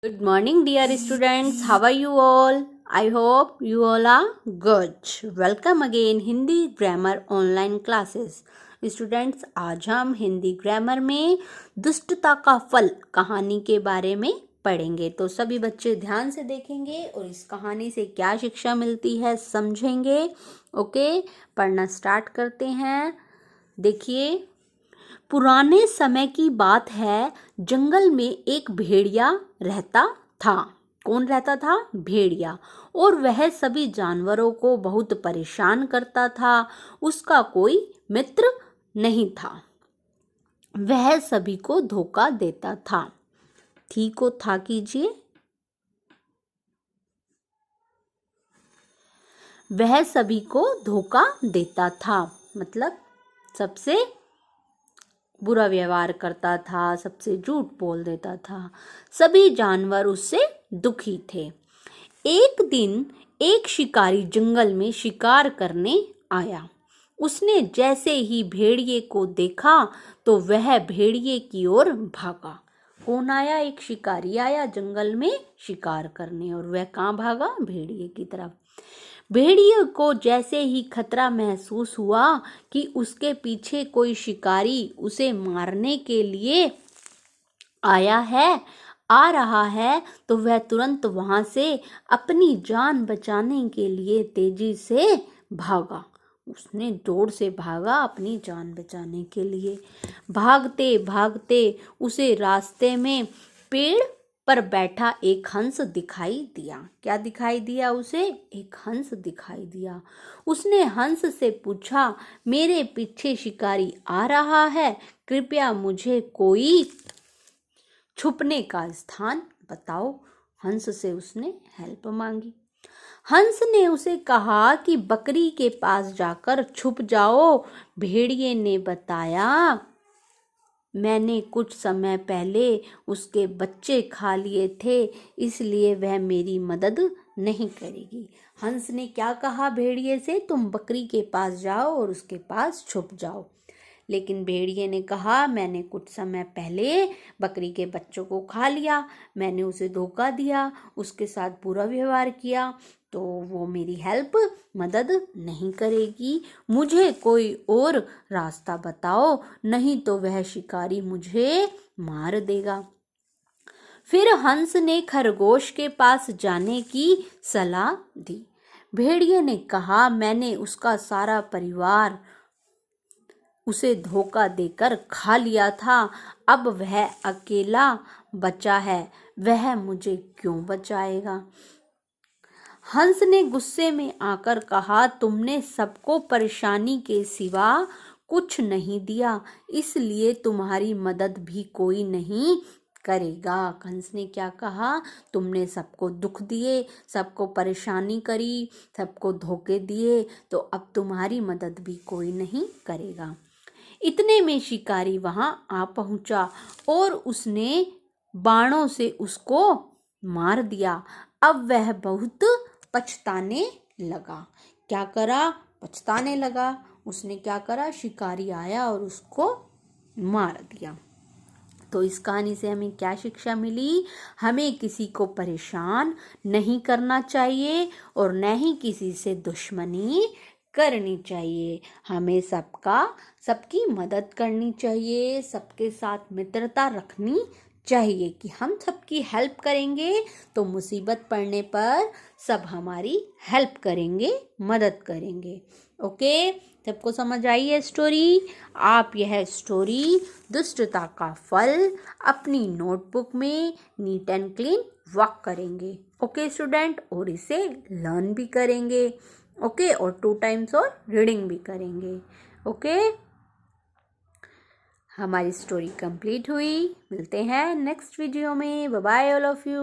Good morning, dear students. How are you all? I hope you all are good. Welcome again Hindi grammar online classes. Students, आज हम Hindi grammar में दुष्टता का फल कहानी के बारे में पढ़ेंगे. तो सभी बच्चे ध्यान से देखेंगे और इस कहानी से क्या शिक्षा मिलती है समझेंगे. ओके, पढ़ना स्टार्ट करते हैं. देखिए, पुराने समय की बात है. जंगल में एक भेड़िया रहता था. कौन रहता था? भेड़िया. और वह सभी जानवरों को बहुत परेशान करता था. उसका कोई मित्र नहीं था. वह सभी को धोखा देता था. थी को था कीजिए. वह सभी को धोखा देता था मतलब सबसे बुरा व्यवहार करता था, सबसे झूठ बोल देता था. सभी जानवर उससे दुखी थे. एक दिन एक शिकारी जंगल में शिकार करने आया. उसने जैसे ही भेड़िए को देखा तो वह भेड़िए की ओर भागा. कौन आया? एक शिकारी आया जंगल में शिकार करने और वह कहाँ भागा? भेड़िए की तरफ. भेड़िए को जैसे ही खतरा महसूस हुआ कि उसके पीछे कोई शिकारी उसे मारने के लिए आ रहा है तो वह तुरंत वहां से अपनी जान बचाने के लिए तेजी से भागा. उसने जोर से भागा अपनी जान बचाने के लिए. भागते भागते उसे रास्ते में पेड़ पर बैठा एक हंस दिखाई दिया. क्या दिखाई दिया उसे? एक हंस दिखाई दिया. उसने हंस से पूछा, मेरे पीछे शिकारी आ रहा है, कृपया मुझे कोई छुपने का स्थान बताओ. हंस से उसने हेल्प मांगी. हंस ने उसे कहा कि बकरी के पास जाकर छुप जाओ. भेड़िए ने बताया, मैंने कुछ समय पहले उसके बच्चे खा लिए थे, इसलिए वह मेरी मदद नहीं करेगी. हंस ने क्या कहा भेड़िए से? तुम बकरी के पास जाओ और उसके पास छुप जाओ. लेकिन भेड़िए ने कहा, मैंने कुछ समय पहले बकरी के बच्चों को खा लिया, मैंने उसे धोखा दिया, उसके साथ बुरा व्यवहार किया, तो वो मेरी मदद नहीं करेगी. मुझे कोई और रास्ता बताओ, नहीं तो वह शिकारी मुझे मार देगा. फिर हंस ने खरगोश के पास जाने की सलाह दी. भेड़िए ने कहा, मैंने उसका सारा परिवार उसे धोखा देकर खा लिया था, अब वह अकेला बचा है, वह मुझे क्यों बचाएगा. हंस ने गुस्से में आकर कहा, तुमने सबको परेशानी के सिवा कुछ नहीं दिया, इसलिए तुम्हारी मदद भी कोई नहीं करेगा. हंस ने क्या कहा? तुमने सबको दुख दिए, सबको परेशानी करी, सबको धोखे दिए, तो अब तुम्हारी मदद भी कोई नहीं करेगा. इतने में शिकारी वहां आ पहुंचा और उसने बाणों से उसको मार दिया. अब वह बहुत पछताने लगा. क्या करा? पछताने लगा. उसने क्या करा? शिकारी आया और उसको मार दिया. तो इस कहानी से हमें क्या शिक्षा मिली? हमें किसी को परेशान नहीं करना चाहिए और न ही किसी से दुश्मनी करनी चाहिए. हमें सबकी मदद करनी चाहिए, सबके साथ मित्रता रखनी चाहिए कि हम सबकी हेल्प करेंगे तो मुसीबत पड़ने पर सब हमारी हेल्प करेंगे, मदद करेंगे. ओके, सबको समझ आई है स्टोरी? आप यह स्टोरी दुष्टता का फल अपनी नोटबुक में नीट एंड क्लीन वर्क करेंगे. ओके स्टूडेंट, और इसे लर्न भी करेंगे. ओके, और 2 टाइम्स और रीडिंग भी करेंगे. ओके, हमारी स्टोरी कंप्लीट हुई. मिलते हैं नेक्स्ट वीडियो में. Bye bye all of you.